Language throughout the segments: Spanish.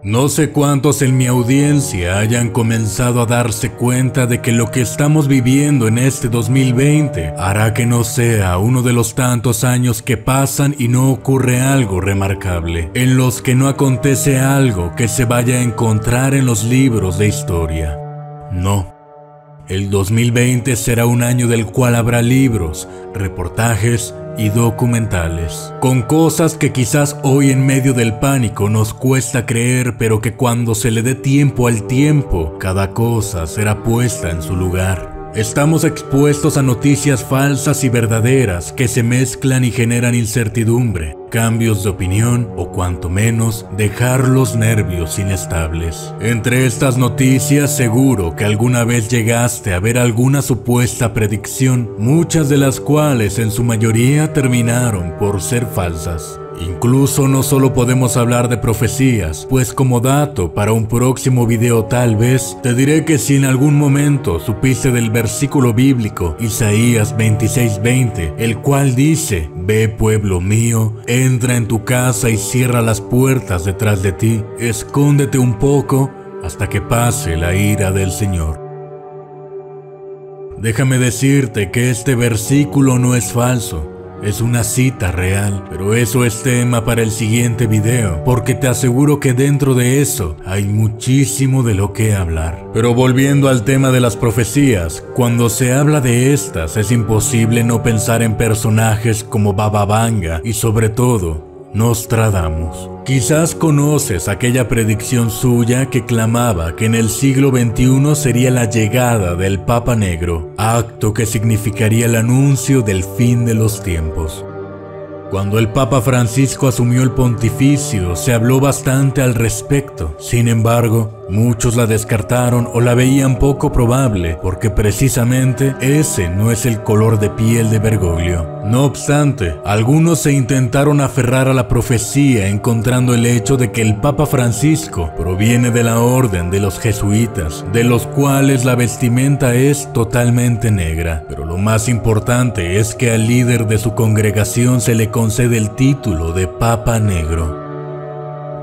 No sé cuántos en mi audiencia hayan comenzado a darse cuenta de que lo que estamos viviendo en este 2020 hará que no sea uno de los tantos años que pasan y no ocurre algo remarcable, en los que no acontece algo que se vaya a encontrar en los libros de historia. No. El 2020 será un año del cual habrá libros, reportajes y documentales, con cosas que quizás hoy en medio del pánico nos cuesta creer, pero que cuando se le dé tiempo al tiempo, cada cosa será puesta en su lugar. Estamos expuestos a noticias falsas y verdaderas que se mezclan y generan incertidumbre, cambios de opinión o cuanto menos dejar los nervios inestables. Entre estas noticias seguro que alguna vez llegaste a ver alguna supuesta predicción, muchas de las cuales en su mayoría terminaron por ser falsas. Incluso no solo podemos hablar de profecías, pues como dato para un próximo video tal vez, te diré que si en algún momento supiste del versículo bíblico Isaías 26:20, el cual dice: «Ve, pueblo mío, entra en tu casa y cierra las puertas detrás de ti, escóndete un poco hasta que pase la ira del Señor». Déjame decirte que este versículo no es falso. Es una cita real, pero eso es tema para el siguiente video, porque te aseguro que dentro de eso hay muchísimo de lo que hablar. Pero volviendo al tema de las profecías, cuando se habla de estas es imposible no pensar en personajes como Baba Vanga y sobre todo Nostradamus. Quizás conoces aquella predicción suya que clamaba que en el siglo XXI sería la llegada del Papa Negro, acto que significaría el anuncio del fin de los tiempos. Cuando el Papa Francisco asumió el pontificio, se habló bastante al respecto. Sin embargo, muchos la descartaron o la veían poco probable, porque precisamente ese no es el color de piel de Bergoglio. No obstante, algunos se intentaron aferrar a la profecía, encontrando el hecho de que el Papa Francisco proviene de la orden de los jesuitas, de los cuales la vestimenta es totalmente negra. Pero lo más importante es que al líder de su congregación se le concede el título de Papa Negro.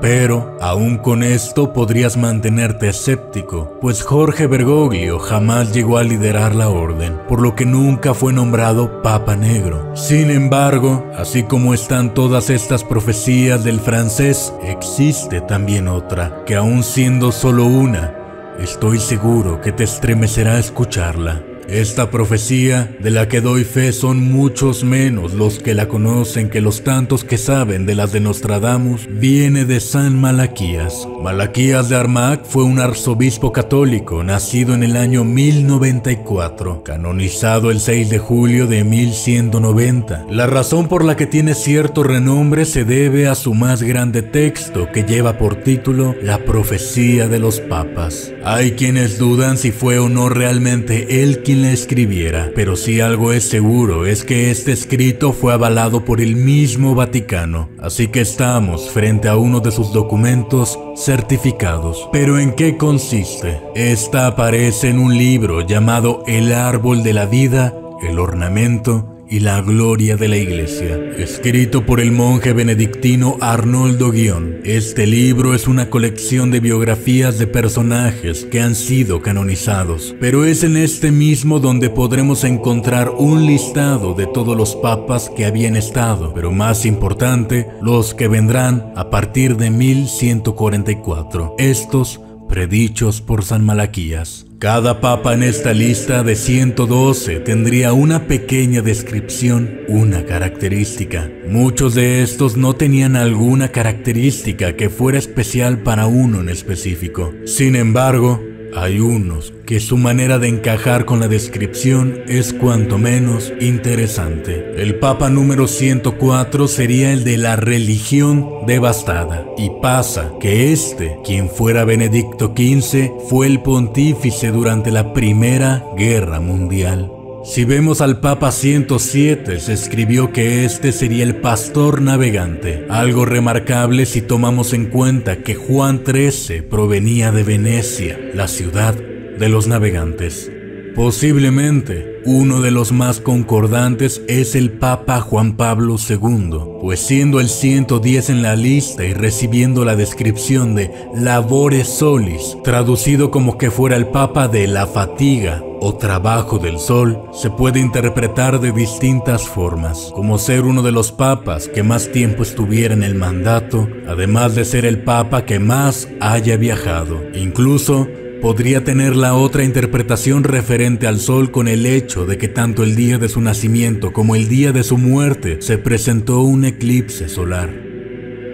Pero, aún con esto, podrías mantenerte escéptico, pues Jorge Bergoglio jamás llegó a liderar la orden, por lo que nunca fue nombrado Papa Negro. Sin embargo, así como están todas estas profecías del francés, existe también otra, que aún siendo solo una, estoy seguro que te estremecerá escucharla. Esta profecía, de la que doy fe, son muchos menos los que la conocen que los tantos que saben de las de Nostradamus, viene de San Malaquías. Malaquías de Armagh fue un arzobispo católico, nacido en el año 1094, canonizado el 6 de julio de 1190. La razón por la que tiene cierto renombre se debe a su más grande texto, que lleva por título La profecía de los papas. Hay quienes dudan si fue o no realmente él quien la escribiera, pero si algo es seguro es que este escrito fue avalado por el mismo Vaticano, así que estamos frente a uno de sus documentos certificados. ¿Pero en qué consiste? Esta aparece en un libro llamado El árbol de la vida, el ornamento y la gloria de la Iglesia, escrito por el monje benedictino Arnoldo Guión. Este libro es una colección de biografías de personajes que han sido canonizados, pero es en este mismo donde podremos encontrar un listado de todos los papas que habían estado, pero más importante, los que vendrán a partir de 1144, estos predichos por San Malaquías. Cada papa en esta lista de 112 tendría una pequeña descripción, una característica. Muchos de estos no tenían alguna característica que fuera especial para uno en específico. Sin embargo, hay unos que su manera de encajar con la descripción es cuanto menos interesante. El papa número 104 sería el de la religión devastada. Y pasa que quien fuera Benedicto XV, fue el pontífice durante la Primera Guerra Mundial. Si vemos al Papa 107, se escribió que este sería el pastor navegante, algo remarcable si tomamos en cuenta que Juan XIII provenía de Venecia, la ciudad de los navegantes. Posiblemente uno de los más concordantes es el Papa Juan Pablo II, pues siendo el 110 en la lista y recibiendo la descripción de labore solis, traducido como que fuera el Papa de la fatiga o trabajo del sol, se puede interpretar de distintas formas, como ser uno de los papas que más tiempo estuviera en el mandato, además de ser el Papa que más haya viajado. Incluso podría tener la otra interpretación referente al sol con el hecho de que tanto el día de su nacimiento como el día de su muerte se presentó un eclipse solar.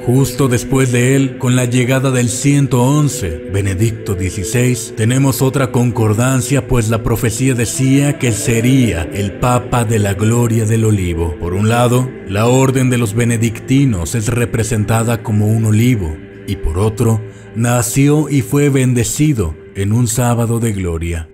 Justo después de él, con la llegada del 111, Benedicto XVI, tenemos otra concordancia, pues la profecía decía que sería el Papa de la Gloria del Olivo. Por un lado, la orden de los benedictinos es representada como un olivo, y por otro, nació y fue bendecido en un sábado de gloria.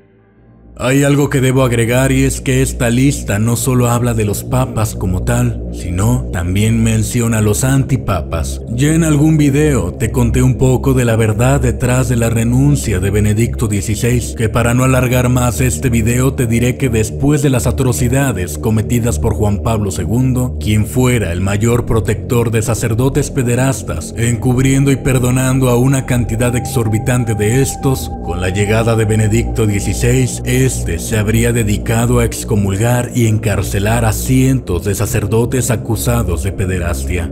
Hay algo que debo agregar, y es que esta lista no solo habla de los papas como tal, sino también menciona a los antipapas. Ya en algún video te conté un poco de la verdad detrás de la renuncia de Benedicto XVI, que para no alargar más este video te diré que después de las atrocidades cometidas por Juan Pablo II, quien fuera el mayor protector de sacerdotes pederastas, encubriendo y perdonando a una cantidad exorbitante de estos, con la llegada de Benedicto XVI, este se habría dedicado a excomulgar y encarcelar a cientos de sacerdotes acusados de pederastia.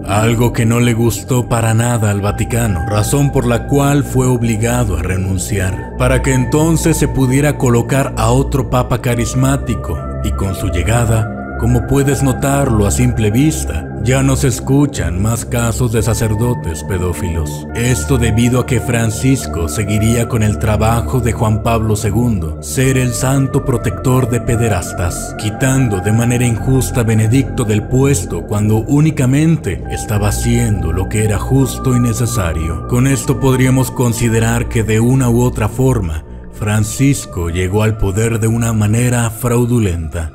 Algo que no le gustó para nada al Vaticano, razón por la cual fue obligado a renunciar, para que entonces se pudiera colocar a otro papa carismático, y con su llegada, como puedes notarlo a simple vista, ya no se escuchan más casos de sacerdotes pedófilos. Esto debido a que Francisco seguiría con el trabajo de Juan Pablo II, ser el santo protector de pederastas, quitando de manera injusta a Benedicto del puesto cuando únicamente estaba haciendo lo que era justo y necesario. Con esto podríamos considerar que de una u otra forma, Francisco llegó al poder de una manera fraudulenta.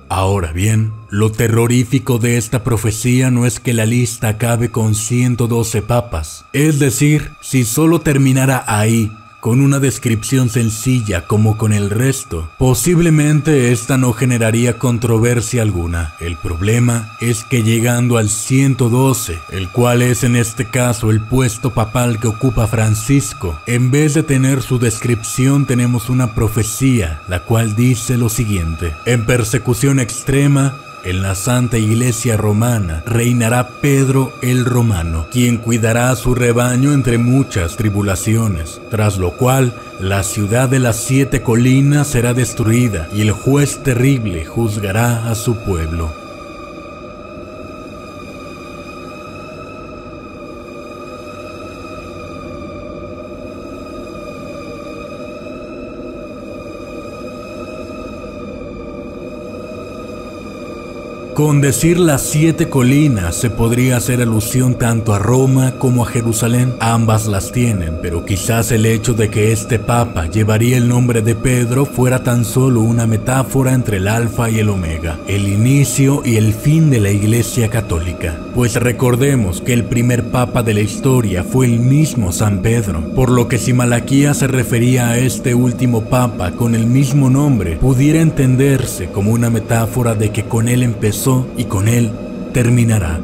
Ahora bien, lo terrorífico de esta profecía no es que la lista acabe con 112 papas. Es decir, si solo terminara ahí, con una descripción sencilla como con el resto, posiblemente esta no generaría controversia alguna. El problema es que llegando al 112, el cual es en este caso el puesto papal que ocupa Francisco, en vez de tener su descripción tenemos una profecía, la cual dice lo siguiente: en persecución extrema, en la Santa Iglesia Romana reinará Pedro el Romano, quien cuidará a su rebaño entre muchas tribulaciones, tras lo cual la ciudad de las 7 colinas será destruida y el juez terrible juzgará a su pueblo. Con decir las 7 colinas se podría hacer alusión tanto a Roma como a Jerusalén, ambas las tienen, pero quizás el hecho de que este papa llevaría el nombre de Pedro fuera tan solo una metáfora entre el alfa y el omega, el inicio y el fin de la Iglesia Católica. Pues recordemos que el primer papa de la historia fue el mismo San Pedro, por lo que si Malaquías se refería a este último papa con el mismo nombre, pudiera entenderse como una metáfora de que con él empezó y con él terminará.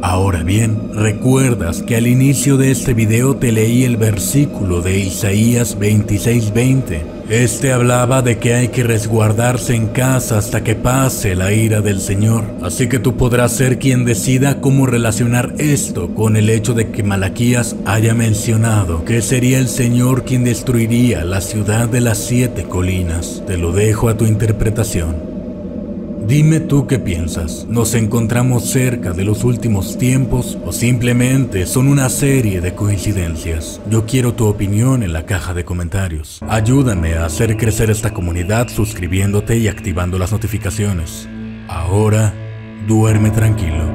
Ahora bien, recuerdas que al inicio de este video te leí el versículo de Isaías 26:20. Este hablaba de que hay que resguardarse en casa hasta que pase la ira del Señor. Así que tú podrás ser quien decida cómo relacionar esto con el hecho de que Malaquías haya mencionado que sería el Señor quien destruiría la ciudad de las 7 colinas. Te lo dejo a tu interpretación. Dime tú qué piensas. ¿Nos encontramos cerca de los últimos tiempos o simplemente son una serie de coincidencias? Yo quiero tu opinión en la caja de comentarios. Ayúdame a hacer crecer esta comunidad suscribiéndote y activando las notificaciones. Ahora, duerme tranquilo.